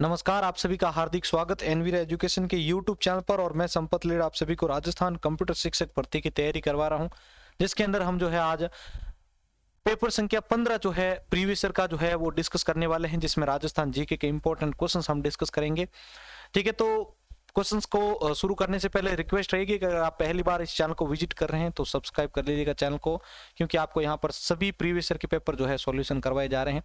नमस्कार, आप सभी का हार्दिक स्वागत एनवीरा एजुकेशन के यूट्यूब चैनल पर। और मैं संपत लीड आप सभी को राजस्थान कंप्यूटर शिक्षक भर्ती की तैयारी करवा रहा हूं, जिसके अंदर हम जो है आज पेपर संख्या 15 जो है प्रीवियस ईयर का जो है वो डिस्कस करने वाले हैं, जिसमें राजस्थान जीके के इंपॉर्टेंट क्वेश्चंस हम डिस्कस करेंगे। ठीक है, तो क्वेश्चंस को शुरू करने से पहले रिक्वेस्ट रहेगी कि अगर आप पहली बार इस चैनल को विजिट कर रहे हैं तो सब्सक्राइब कर लीजिएगा चैनल को, क्योंकि आपको यहाँ पर सभी प्रीवियस ईयर के पेपर जो है सॉल्यूशन करवाए जा रहे हैं।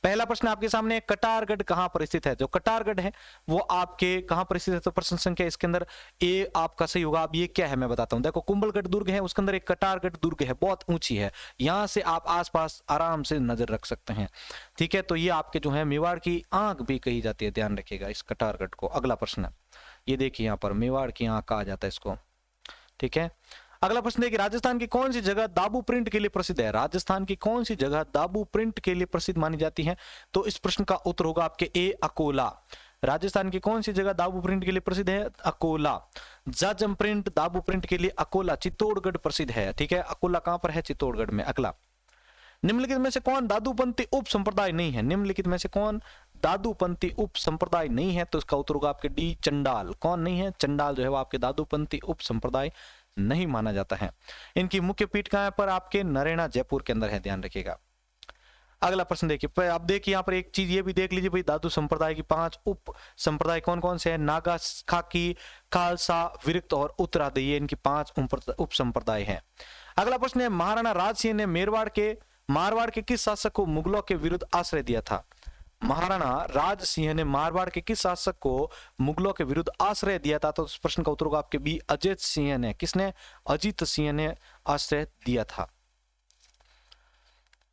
पहला प्रश्न आपके सामने, कटारगढ़ कहाँ पर स्थित है? जो कटारगढ़ है वो आपके कहाँ पर स्थित है? तो प्रश्न संख्या इसके अंदर ए आपका सही होगा। अब ये क्या है मैं बताता हूँ। देखो, कुंभलगढ़ दुर्ग है, उसके अंदर एक कटारगढ़ दुर्ग है, बहुत ऊंची है, यहाँ से आप आसपास आराम से नजर रख सकते हैं। ठीक है, तो ये आपके जो है मेवाड़ की आंख भी कही जाती है, ध्यान रखिएगा इस कटारगढ़ को। अगला प्रश्न, ये देखिए यहाँ पर मेवाड़ की आंख कहा जाता है इसको। ठीक है, अगला प्रश्न देखिए, राजस्थान की कौन सी जगह दाबू प्रिंट के लिए प्रसिद्ध है? राजस्थान की कौन सी जगह दाबू प्रिंट के लिए प्रसिद्ध मानी जाती है? तो इस प्रश्न का उत्तर होगा आपके ए, अकोला। राजस्थान की कौन सी जगह दाबू प्रिंट के लिए प्रसिद्ध है? अकोला। जाजम प्रिंट दाबू प्रिंट के लिए अकोला चित्तौड़गढ़ प्रसिद्ध है। ठीक है, अकोला कहां पर है? चित्तौड़गढ़ में। अगला, निम्नलिखित में से कौन दादूपंथी उप संप्रदाय नहीं है? निम्नलिखित में से कौन दादूपंथी उप संप्रदाय नहीं है? तो इसका उत्तर होगा आपके डी, चंडाल। कौन नहीं है? चंडाल जो है वो आपके दादूपंथी उप संप्रदाय नहीं माना जाता है। इनकी मुख्य पीठ कहां पर? आपके नरेना जयपुर के अंदर है, ध्यान रखिएगा। अगला प्रश्न देखिए, आप देखिए यहाँ पर एक चीज ये भी देख लीजिए भाई, दादू संप्रदाय की 5 उप संप्रदाय कौन कौन से हैं? नागा, खाकी, खालसा, विरक्त और उत्तराधि, ये इनकी 5 उप संप्रदाय हैं। अगला प्रश्न है, महाराणा राज सिंह ने मारवाड़ के किस शासक को मुगलों के विरुद्ध आश्रय दिया था? महाराणा राज सिंह ने मारवाड़ के किस शासक को मुगलों के विरुद्ध आश्रय दिया था? तो इस प्रश्न का उत्तर होगा आपके बी, अजित सिंह ने। किसने? अजित सिंह ने आश्रय दिया था।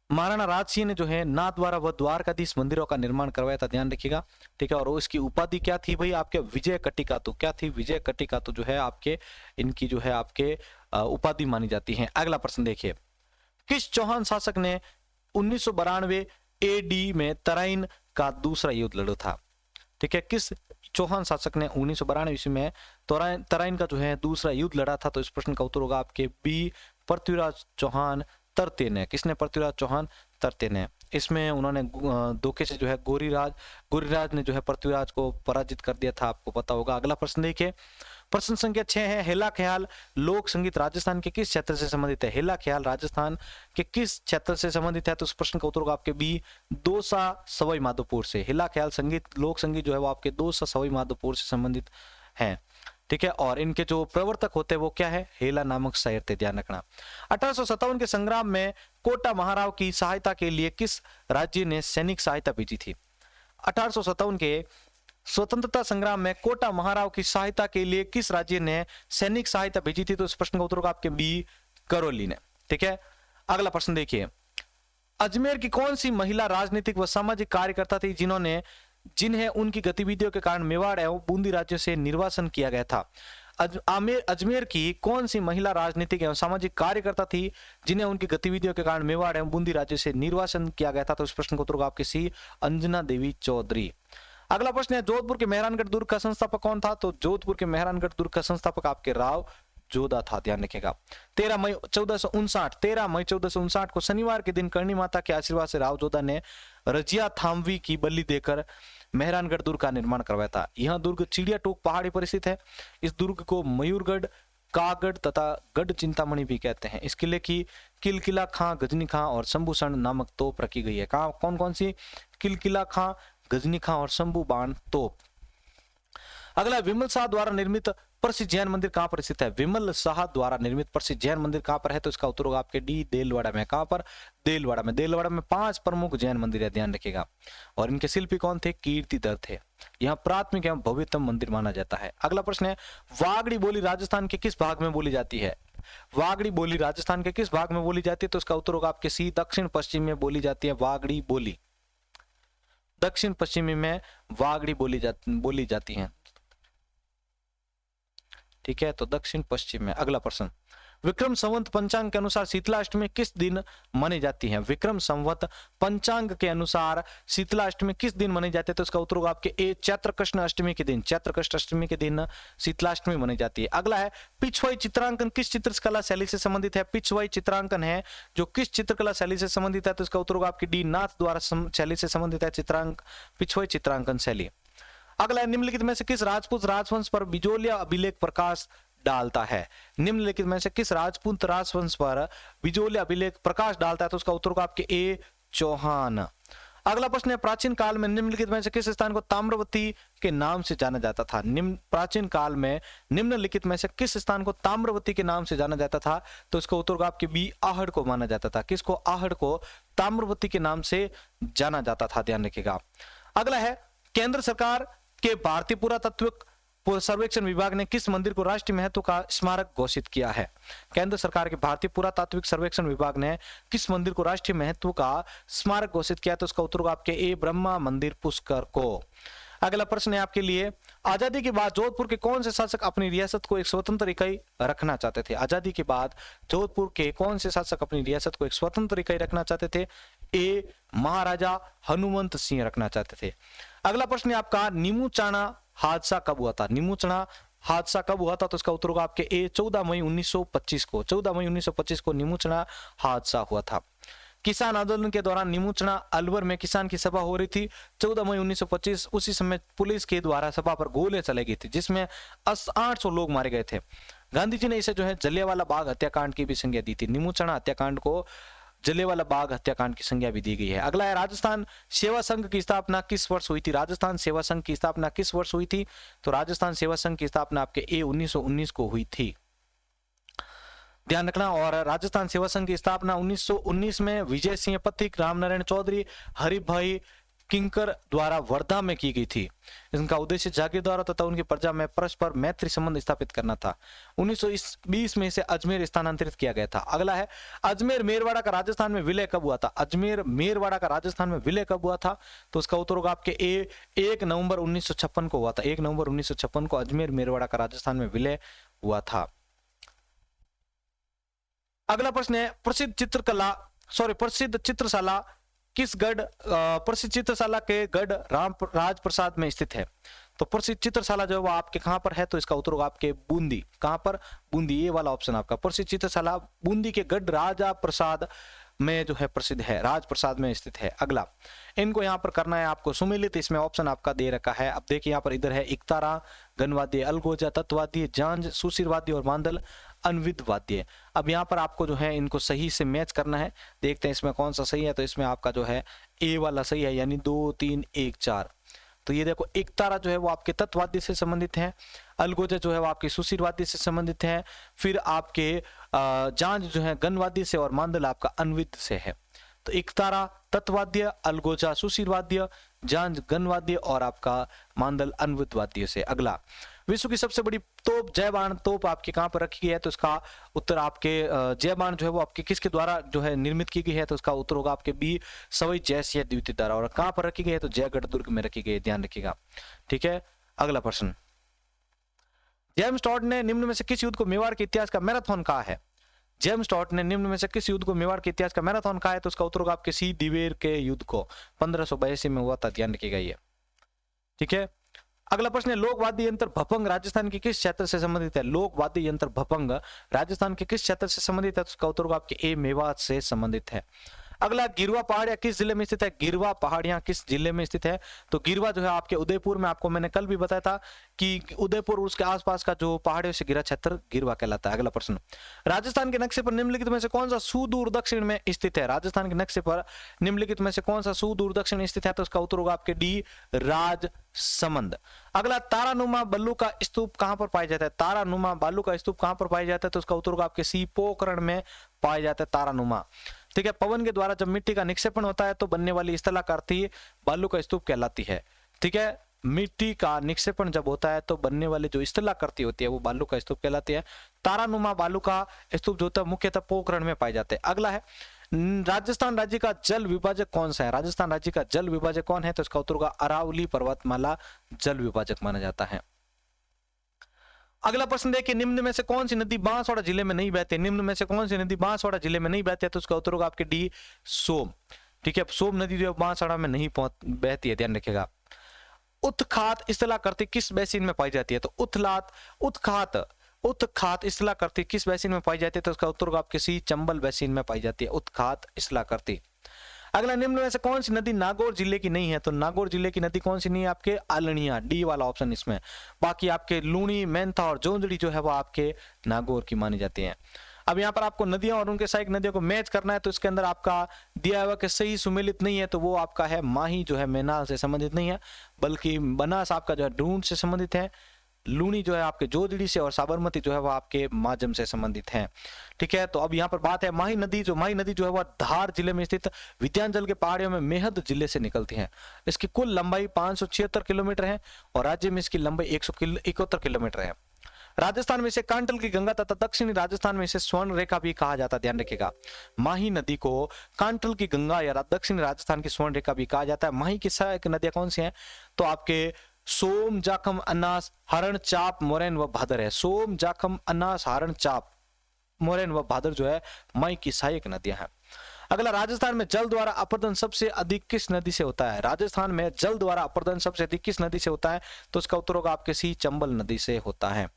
महाराणा राज सिंह ने जो है नाथद्वारा व द्वारकाधीश मंदिरों का निर्माण करवाया था, ध्यान रखिएगा। ठीक है, और उसकी उपाधि क्या थी भाई? आपके विजय कटिकातु। क्या थी? विजय कटिकातु जो है आपके इनकी जो है आपके उपाधि मानी जाती है। अगला प्रश्न देखिए, किस चौहान शासक ने 1992 एडी में तराइन का दूसरा युद्ध लड़ा था? ठीक है, किस चौहान शासक ने 1992 ईस्वी में तराइन का जो है दूसरा युद्ध लड़ा था? तो इस प्रश्न का उत्तर होगा आपके बी, पृथ्वीराज चौहान तरते ने। किसने? पृथ्वीराज चौहान तरते ने। इसमें उन्होंने धोखे से जो है गोरीराज ने जो है पृथ्वीराज को पराजित कर दिया था, आपको पता होगा। अगला प्रश्न देखिए, प्रश्न संख्या 6 है, हेला ख्याल लोक संगीत राजस्थान के किस क्षेत्र से संबंधित है? हेला ख्याल राजस्थान के किस क्षेत्र से संबंधित है? तो इस प्रश्न का उत्तर होगा आपके बी, दौसा सवाई माधोपुर से। हेला ख्याल संगीत लोक संगीत जो है वो आपके दौसा सवाई माधोपुर से संबंधित है। ठीक है, और इनके जो प्रवर्तक होते हैं वो क्या है? हेला नामक शायर थे, ध्यान रखना। 1857 के संग्राम में कोटा महाराव की सहायता के लिए किस राज्य ने सैनिक सहायता भेजी थी? 1857 के स्वतंत्रता संग्राम में कोटा महाराव की सहायता के लिए किस राज्य ने सैनिक सहायता भेजी थी? तो इस प्रश्न का उत्तर होगा आपके बी, करौली ने। ठीक है, अगला प्रश्न देखिए, अजमेर की कौन सी महिला राजनीतिक व सामाजिक कार्यकर्ता थी जिन्हें उनकी गतिविधियों के कारण मेवाड़ एवं बूंदी राज्य से निर्वासन किया गया था? अजमेर की कौन सी महिला राजनीतिक एवं सामाजिक कार्यकर्ता थी जिन्हें उनकी गतिविधियों के कारण मेवाड़ एवं बूंदी राज्य से निर्वासन किया गया था? तो इस प्रश्न का उत्तर होगा आपके सी, अंजना देवी चौधरी। अगला प्रश्न है, जोधपुर के मेहरानगढ़ दुर्ग का संस्थापक कौन था? तो जोधपुर के मेहरानगढ़ दुर्ग का संस्थापक आपके राव जोधा था, ध्यान रखिएगा। 13 मई 1459 को शनिवार के दिन करणी माता के आशीर्वाद से राव जोधा ने रजिया थामवी की बलि देकर मेहरानगढ़ दुर्ग का निर्माण करवाया था। यह दुर्ग चिड़िया टोक पहाड़ी पर स्थित है। इस दुर्ग को मयूरगढ़, कागढ़ तथा गढ़ चिंतामणि भी कहते हैं। इस किले की किलकिला खां, गजनी खां और शंभूषण नामक तोप रखी गई है। कौन कौन सी? किलकिला खां, गजनी खां और शंभू बाण तोप। अगला, विमल शाह द्वारा निर्मित प्रसिद्ध जैन मंदिर कहां पर स्थित है? विमल शाह द्वारा निर्मित प्रसिद्ध जैन मंदिर कहां पर है? तो इसका उत्तर होगा आपके डी, देलवाड़ा में। कहां पर? देलवाड़ा में। देलवाड़ा में 5 प्रमुख जैन मंदिर है, ध्यान रखिएगा। और इनके शिल्पी कौन थे? कीर्तिदत्त थे। यह प्राथमिक एवं भव्यतम मंदिर माना जाता है। अगला प्रश्न है, वागड़ी बोली राजस्थान के किस भाग में बोली जाती है? वागड़ी बोली राजस्थान के किस भाग में बोली जाती है? तो इसका उत्तर होगा आपके सी, दक्षिण पश्चिम में बोली जाती है वागड़ी बोली। दक्षिण पश्चिमी में वागड़ी बोली जाती है। ठीक है, तो दक्षिण पश्चिम में। अगला प्रश्न, विक्रम संवत पंचांग के अनुसार शीतलाष्टमी किस दिन मनाई जाती है? विक्रम संवत पंचांग के अनुसार शीतलाष्टमी किस दिन मनाई जाती है? तो इसका उत्तर होगा आपके ए, चैत्र कृष्ण अष्टमी के दिन। चैत्र कृष्ण अष्टमी के दिन शीतलाष्टमी मनाई जाती है। अगला है, पिछवाई चित्रांकन किस चित्रकला शैली से संबंधित है? पिछवाई चित्रांकन है जो किस चित्रकला शैली से संबंधित है? तो इसका उत्तर होगा आपकी डी, नाथ द्वारा शैली से संबंधित है पिछवाई चित्रांकन शैली। अगला है, निम्नलिखित में से किस राजपूत राजवंश पर बिजोलिया अभिलेख प्रकाश डालता है? निम्नलिखित में से किस राजपूत राजवंश पर बिजोलिया अभिलेख प्रकाश डालता है? तो उसका उत्तर होगा आपके ए चौहान। अगला प्रश्न है, प्राचीन काल में निम्नलिखित में से किस स्थान को ताम्रवती के नाम से जाना जाता था? प्राचीन काल में निम्नलिखित में से किस स्थान को ताम्रवती के नाम से जाना जाता था? तो इसका उत्तर होगा आपके बी आहड़ को माना जाता था। किसको? आहड़ को ताम्रवती के नाम से जाना जाता था, ध्यान रखिएगा। अगला है, केंद्र सरकार के भारतीय पुरातत्व सर्वेक्षण विभाग ने किस मंदिर को राष्ट्रीय महत्व का स्मारक घोषित किया है? केंद्र सरकार के भारतीय पुरातात्विक सर्वेक्षण विभाग ने किस मंदिर को राष्ट्रीय महत्व का स्मारक घोषित किया? तो उसका उत्तर होगा आपके ए ब्रह्मा मंदिर पुष्कर को। अगला प्रश्न है आपके लिए, आजादी के बाद जोधपुर के कौन से शासक अपनी रियासत को एक स्वतंत्र इकाई रखना चाहते थे? आजादी के बाद जोधपुर के कौन से शासक अपनी रियासत को एक स्वतंत्र इकाई रखना चाहते थे? ए महाराजा हनुमंत सिंह रखना चाहते थे। अगला प्रश्न है आपका, नीमूचाणा हादसा कब हुआ था? नीमूचाणा हादसा कब हुआ था? तो इसका उत्तर होगा आपके ए 14 मई 1925 को। 14 मई 1925 को नीमूचाणा हादसा हुआ था। किसान आंदोलन के दौरान नीमूचाणा अलवर में किसान की सभा हो रही थी 14 मई 1925। उसी समय पुलिस के द्वारा सभा पर गोलियां चलाई गई थी, जिसमें 800 लोग मारे गए थे। गांधी जी ने इसे जो है जलियांवाला बाग हत्याकांड की भी संज्ञा दी थी। नीमूचाणा हत्याकांड को जलियांवाला बाग हत्याकांड की संज्ञा भी दी गई है। अगला है, राजस्थान सेवा संघ की स्थापना किस वर्ष हुई थी? राजस्थान सेवा संघ की स्थापना किस वर्ष हुई थी? तो राजस्थान सेवा संघ की स्थापना आपके ए 1919 को हुई थी, ध्यान रखना। और राजस्थान सेवा संघ की स्थापना 1919 में विजय सिंह पथिक, रामनारायण चौधरी, हरिभाई किंकर द्वारा वर्धा में की गई थी। इनका उद्देश्य जागीरदारों तथा उनकी प्रजा में परस्पर मैत्री संबंध स्थापित करना था। 1920 में इसे अजमेर स्थानांतरित किया गया था। अगला है, अजमेर मेरवाड़ा का राजस्थान में विलय कब हुआ था? अजमेर मेरवाड़ा का राजस्थान में विलय कब हुआ था? तो उसका उत्तर होगा आपके ए 1 नवंबर 1956 को हुआ था। 1 नवंबर 1956 को अजमेर मेरवाड़ा का राजस्थान में विलय हुआ था। अगला प्रश्न है, प्रसिद्ध चित्रशाला किस गढ़ प्रसिद्ध चित्रशाला के गढ़ राज प्रसाद में स्थित है? तो प्रसिद्ध चित्रशाला जो है वो आपके कहां पर है? तो इसका उत्तर होगा आपके बूंदी। कहां पर? बूंदी, ये वाला ऑप्शन आपका। प्रसिद्ध चित्रशाला बूंदी के गढ़ राजा प्रसाद में जो है प्रसिद्ध है, राज प्रसाद में स्थित है। अगला, इनको यहाँ पर करना है आपको सुमेलित, इसमें ऑप्शन आपका दे रखा है। अब देखिए यहाँ पर इधर है इकतारा, गणवाद्य, अलगोजा, तत्वाद्य, जांज, सुशिरवाद्य और मांदल अनविध वाद्य। अब यहाँ पर आपको जो है इनको सही से मैच करना है। देखते हैं इसमें कौन सा सही है। तो इसमें आपका जो है ए वाला सही है, यानी 2 3 1 4। तो ये देखो, इकतारा जो है वो आपके तत्वाद्य से संबंधित है, अलगोजा जो है वो आपके सुशिरवाद्य से संबंधित है, फिर आपके जांज जो है गणवाद्य से, और मांदल आपका अनविध से है। तो इकतारा तत्वाद्य, अलगोजा सुशिरवाद्य, जांज गणवाद्य और आपका मांदल अनविध वाद्य से। अगला, विश्व की सबसे बड़ी तोप जयबाण तोप आपके कहां पर रखी गई है? तो इसका उत्तर आपके जयबाण जो है वो आपके किसके द्वारा जो है निर्मित की गई है? तो इसका उत्तर होगा आपके बी सवाई जयसिंह द्वितीय द्वारा। और कहां पर रखी गई है? तो जयगढ़ दुर्ग में रखी गई है, ध्यान रखिएगा। ठीक है, अगला प्रश्न, जेम्स टॉड ने निम्न में से किस युद्ध को मेवाड़ के इतिहास का मैराथन कहा है? जेम्स टॉड ने निम्न में से किस युद्ध को मेवाड़ के इतिहास का मैराथन कहा है? तो उसका उत्तर होगा आपके सी दिवेर के युद्ध को, 1582 में हुआ था, ध्यान रखिएगा ये। ठीक है, अगला प्रश्न है, लोक वाद्य यंत्र भपंग राजस्थान के किस क्षेत्र से संबंधित है? लोक वाद्य यंत्र भपंग राजस्थान के किस क्षेत्र से संबंधित है? तो उसका उत्तर होगा आपके ए मेवात से संबंधित है। अगला, गिरवा पहाड़ियां किस जिले में स्थित है? गिरवा पहाड़ियां किस जिले में स्थित है? तो गिरवा जो है आपके उदयपुर में, आपको मैंने कल भी बताया था कि उदयपुर उसके आसपास का जो पहाड़ियों से घिरा क्षेत्र गिरवा कहलाता है। अगला प्रश्न, राजस्थान के नक्शे पर निम्नलिखित में से कौन सा सुदूर दक्षिण में स्थित है? राजस्थान के नक्शे पर निम्नलिखित में से कौन सा सुदूर दक्षिण स्थित है? तो उसका उत्तर होगा आपके डी राजसमंद। अगला, तारानुमा बल्लू का स्तूप कहां पर पाया जाता है? तारानुमा बालू का स्तूप कहां पर पाया जाता है? तो उसका उत्तर होगा आपके सी पोखरण में पाया जाता है तारानुमा। ठीक है, पवन के द्वारा जब मिट्टी का निक्षेपण होता है तो बनने वाली स्थलाकृति बालू का स्तूप कहलाती है। ठीक है, मिट्टी का निक्षेपण जब होता है तो बनने वाली जो स्थलाकृति होती है वो बालू का स्तूप कहलाती है। तारानुमा बालू का स्तूप जो होता है मुख्यतः पोखरण में पाए जाते हैं। अगला है, राजस्थान राज्य का जल विभाजक कौन सा है? राजस्थान राज्य का जल विभाजक कौन है? तो इसका उत्तर होगा अरावली पर्वतमाला जल विभाजक माना जाता है। अगला प्रश्न देखिए, निम्न में से कौन सी नदी बांसवाड़ा जिले में नहीं बहती? निम्न में से कौन सी नदी बांसवाड़ा जिले में नहीं बहती है? तो उसका उत्तर होगा आपके डी सोम। ठीक है, सोम नदी जो बांसवाड़ा में नहीं बहती है, ध्यान रखिएगा। उत्खात स्थलाकृति किस बेसिन में पाई जाती है? तो उत्खात स्थलाकृति किस बेसिन में पाई जाती है? तो उसका उत्तर होगा आपके सी चंबल बेसिन में पाई जाती है उत्खात स्थलाकृति। अगला, निम्न में से कौन सी नदी नागौर जिले की नहीं है? तो नागौर जिले की नदी कौन सी नहीं है? आपके आलनिया, डी वाला ऑप्शन इसमें। बाकी आपके लूणी, मेंथा और जोंदड़ी जो है वो आपके नागौर की मानी जाती है। अब यहाँ पर आपको नदियां और उनके सहायक नदियों को मैच करना है, तो इसके अंदर आपका दिया हुआ कि सही सुमेलित नहीं है, तो वो आपका है माही जो है मैनाल से संबंधित नहीं है, बल्कि बनास आपका जो है ढूंढ से संबंधित है, लूणी जो है आपके जोजड़ी से, और साबरमती जो है वो आपके माजम से संबंधित है। ठीक है, तो अब यहाँ पर बात है माही नदी जो है वह धार जिले में स्थित विंध्याचल के पहाड़ियों में मेहद जिले से निकलती है। इसकी कुल लंबाई 576 किलोमीटर है और राज्य में इसकी लंबाई 171 किलोमीटर है। राजस्थान में इसे कांटल की गंगा तथा दक्षिणी राजस्थान में इसे स्वर्ण रेखा भी कहा जाता है। ध्यान रखिएगा, माही नदी को कांटल की गंगा या दक्षिणी राजस्थान की स्वर्ण रेखा भी कहा जाता है। माही की सहायक नदियां कौन सी हैं? तो आपके सोम, जाखम, अनास, हरण, चाप, मोरैन व भादर है। सोम, जाखम, अनास, हरण, चाप, मोरैन व भादर जो है माही की सहायक नदियां हैं। अगला, राजस्थान में जल द्वारा अपर्दन सबसे अधिक किस नदी से होता है? राजस्थान में जल द्वारा अपर्दन सबसे अधिक किस नदी से होता है? तो इसका उत्तर होगा आपके सी, चंबल नदी से होता है।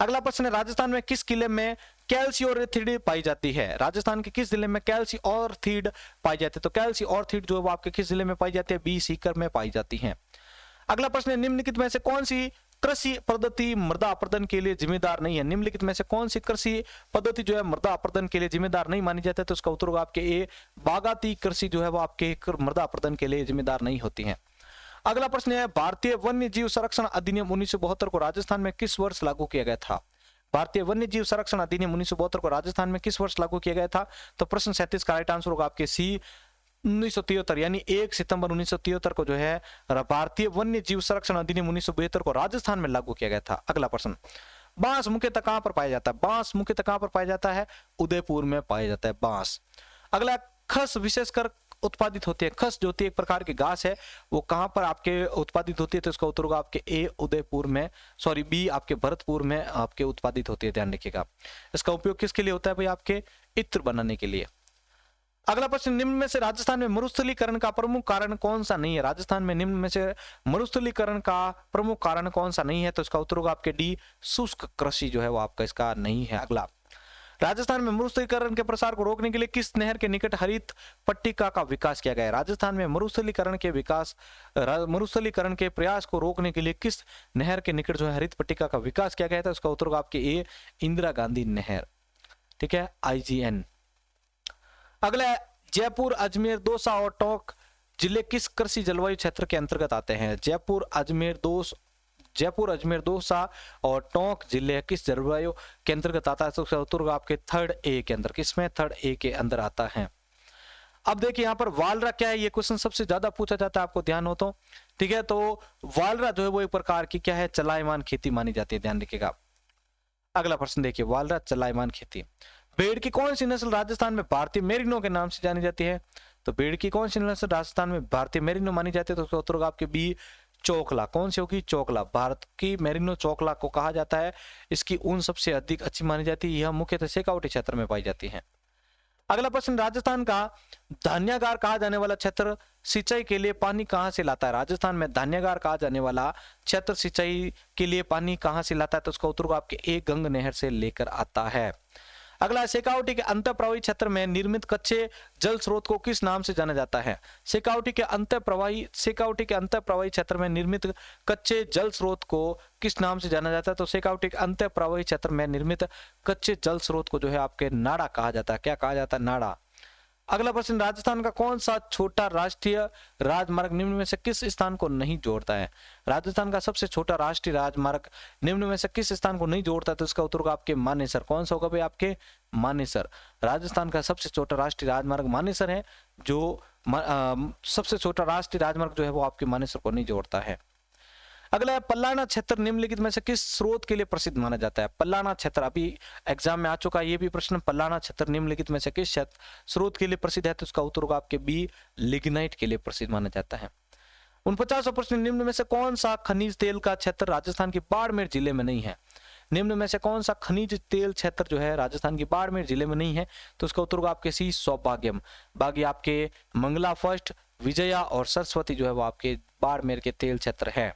अगला प्रश्न है, राजस्थान में किस किले में कैल्सियोरेथिड पाई जाती है? राजस्थान के किस जिले में कैल्सियोरेथिड पाई जाती है? तो कैल्सियोरेथिड जो है वो आपके किस जिले में पाई जाती है? बी, सीकर में पाई जाती है। अगला प्रश्न है, निम्नलिखित में से कौन सी कृषि पद्धति मृदा अपर्दन के लिए जिम्मेदार नहीं है? निम्नलिखित में से कौन सी कृषि पद्धति जो है मृदा अपर्दन के लिए जिम्मेदार नहीं मानी जाती है? तो उसका उत्तर होगा आपके ए, बागाती कृषि जो है वो आपके मृदा अपर्दन के लिए जिम्मेदार नहीं होती है। अगला प्रश्न है, भारतीय वन्य जीव संरक्षण अधिनियम 1972 को राजस्थान में किस वर्ष लागू किया गया था? भारतीय वन्य जीव संरक्षण अधिनियम 1972 को राजस्थान में किस वर्ष लागू किया गया था? तो प्रश्न 37 का राइट आंसर होगा आपके सी, 1973, यानी 1 सितंबर 1973 को जो है भारतीय वन्य जीव संरक्षण अधिनियम 1972 को राजस्थान में लागू किया गया था। अगला प्रश्न, बांस मुख्यतः कहां पर पाया जाता है? बांस मुख्यतः कहां पर पाया जाता है? उदयपुर में पाया जाता है बांस। अगला, खस विशेषकर उत्पादित होती है। खस जो होती है एक प्रकार की घास है, वो कहां पर आपके उत्पादित होती है? तो इसका उत्तर होगा आपके ए, उदयपुर में, सॉरी बी, आपके भरतपुर में आपके उत्पादित होती है। ध्यान रखिएगा, इसका उपयोग किसके लिए होता है भाई? आपके इत्र बनाने के लिए। अगला प्रश्न, निम्न में से राजस्थान में मरुस्थलीकरण का प्रमुख कारण कौन सा नहीं है? राजस्थान में निम्न में से मरुस्थलीकरण का प्रमुख कारण कौन सा नहीं है? तो इसका उत्तर होगा आपके डी, शुष्क कृषि जो है वो आपका इसका नहीं है। अगला, राजस्थान में मरुस्थलीकरण के प्रसार को रोकने के लिए किस नहर के निकट हरित पट्टिका का विकास किया गया है? राजस्थान में मरुस्थलीकरण के प्रयास को रोकने के लिए किस नहर के निकट जो है हरित पट्टिका का विकास किया गया था? उसका उत्तर होगा आपके ए, इंदिरा गांधी नहर। ठीक है, IGN। अगला, जयपुर, अजमेर, दौसा और टोंक जिले किस कृषि जलवायु क्षेत्र के अंतर्गत आते हैं? जयपुर, अजमेर, दौसा और टोंक जिले किस जलवायु के अंतर्गत आता है? तो उसका उत्तर आपके थर्ड ए के अंदर। किसमें? थर्ड ए के अंदर आता है। अब देखिए यहाँ पर वालरा क्या है, ये क्वेश्चन सबसे ज्यादा पूछा जाता है, आपको ध्यान हो तो। ठीक है, तो वालरा जो है वो एक प्रकार की क्या है? चलायमान खेती मानी जाती है। ध्यान रखिएगा। अगला प्रश्न देखिए, वालरा चलायमान खेती। भेड़ की कौन सी नस्ल राजस्थान में भारतीय मेरिनो के नाम से जानी जाती है? तो भेड़ की कौन सी नस्ल राजस्थान में भारतीय मेरिनो मानी जाती है? तो उसका उत्तर होगा आपके बी, चोकला। कौन सी होगी? चोकला। भारत की मेरिनो चोकला को कहा जाता है। इसकी ऊन सबसे अधिक अच्छी मानी जाती है। यह मुख्यतः शेखावटी क्षेत्र में पाई जाती है। अगला प्रश्न, राजस्थान का धान्यागार कहा जाने वाला क्षेत्र सिंचाई के लिए पानी कहां से लाता है? राजस्थान में धान्यागार कहा जाने वाला क्षेत्र सिंचाई के लिए पानी कहां से लाता है? तो उसका उत्तर आपके एक, गंग नहर से लेकर आता है। अगला, शेखावटी के अंतःप्रवाही क्षेत्र में निर्मित कच्चे जल स्रोत को किस नाम से जाना जाता है? शेखावटी के अंतःप्रवाही क्षेत्र में निर्मित कच्चे जल स्रोत को किस नाम से जाना जाता है? तो शेखावटी के अंतःप्रवाही क्षेत्र में निर्मित कच्चे जल स्रोत को जो है आपके नाड़ा कहा जाता है। क्या कहा जाता है? नाड़ा। अगला प्रश्न, राजस्थान का कौन सा छोटा राष्ट्रीय राजमार्ग निम्न में से किस स्थान को नहीं जोड़ता है? राजस्थान का सबसे छोटा राष्ट्रीय राजमार्ग निम्न में से किस स्थान को नहीं जोड़ता है? तो इसका उत्तर होगा आपके मानेसर। कौन सा होगा भाई? आपके मानेसर। राजस्थान का सबसे छोटा राष्ट्रीय राजमार्ग मानेसर है, जो सबसे छोटा राष्ट्रीय राजमार्ग जो है वो आपके मानेसर को नहीं जोड़ता है। अगला है, पल्लाना क्षेत्र निम्नलिखित में से किस स्रोत के लिए प्रसिद्ध माना जाता है? पल्लाना क्षेत्र अभी एग्जाम में आ चुका है ये भी प्रश्न। पल्लाना क्षेत्र निम्नलिखित में से किस स्रोत के लिए प्रसिद्ध है? तो उसका उत्तर होगा आपके बी, लिग्नाइट के लिए प्रसिद्ध माना जाता है। 49वां प्रश्न, निम्न में से कौन सा खनिज तेल का क्षेत्र राजस्थान के बाड़मेर जिले में नहीं है? निम्न में से कौन सा खनिज तेल क्षेत्र जो है राजस्थान की बाड़मेर जिले में नहीं है? तो उसका उत्तर होगा आपके सी, सौभाग्यम। बाकी आपके मंगला फर्स्ट, विजया और सरस्वती जो है वो आपके बाड़मेर के तेल क्षेत्र है।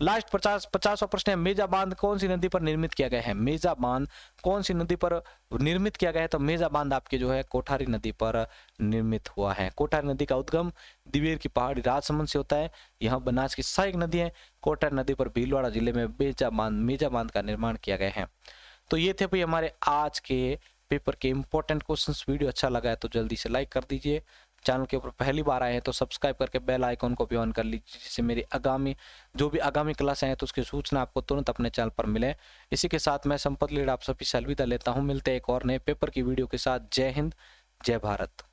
लास्ट 50वां प्रश्न है, मेजा बांध कौन सी नदी पर निर्मित किया गया है? मेजा बांध कौन सी नदी पर निर्मित किया गया है? तो मेजा बांध आपके जो है कोठारी नदी पर निर्मित हुआ है। कोठारी नदी का उद्गम दिवेर की पहाड़ी राजसमंद से होता है। यह बनास की सहायक नदी है। कोठारी नदी पर भीलवाड़ा जिले में मेजा बांध का निर्माण किया गया है। तो ये थे भाई हमारे आज के पेपर के इंपॉर्टेंट क्वेश्चंस। वीडियो अच्छा लगा है तो जल्दी से लाइक कर दीजिए। चैनल के ऊपर पहली बार आए हैं तो सब्सक्राइब करके बेल आइकॉन को भी ऑन कर लीजिए, जिससे मेरी आगामी क्लास हैं तो उसकी सूचना आपको तुरंत अपने चैनल पर मिले। इसी के साथ मैं संपत लीड आप सभी से अलविदा लेता हूं। मिलते हैं एक और नए पेपर की वीडियो के साथ। जय हिंद, जय भारत।